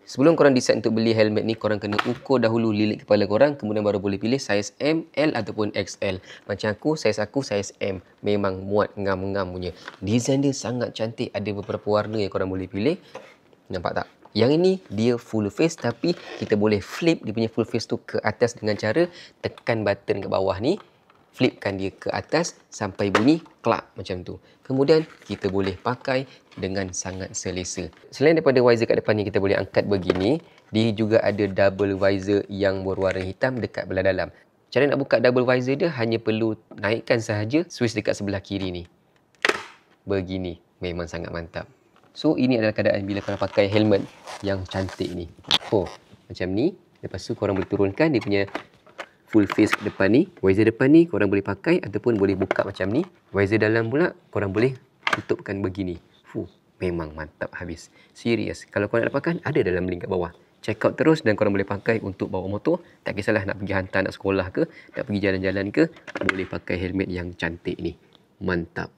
Sebelum korang decide untuk beli helmet ni, korang kena ukur dahulu lilit kepala korang, kemudian baru boleh pilih saiz M, L ataupun XL. Macam aku saiz M. Memang muat ngam-ngam punya. Design dia sangat cantik, ada beberapa warna yang korang boleh pilih. Nampak tak? Yang ini dia full face, tapi kita boleh flip dia punya full face tu ke atas dengan cara tekan button kat bawah ni. Flipkan dia ke atas sampai bunyi klak macam tu. Kemudian kita boleh pakai dengan sangat selesa. Selain daripada visor kat depan ni kita boleh angkat begini, dia juga ada double visor yang berwarna hitam dekat belah dalam. Cara nak buka double visor dia hanya perlu naikkan sahaja switch dekat sebelah kiri ni. Begini, memang sangat mantap. So ini adalah keadaan bila korang pakai helmet yang cantik ni. Oh, macam ni. Lepas tu korang boleh turunkan dia punya full face ke depan ni. Visor depan ni korang boleh pakai ataupun boleh buka macam ni. Visor dalam pula korang boleh tutupkan begini. Memang mantap habis. Serius. Kalau korang nak dapatkan, ada dalam link kat bawah. Check out terus dan korang boleh pakai untuk bawa motor. Tak kisahlah nak pergi hantar anak sekolah ke, nak pergi jalan-jalan ke, boleh pakai helmet yang cantik ni. Mantap.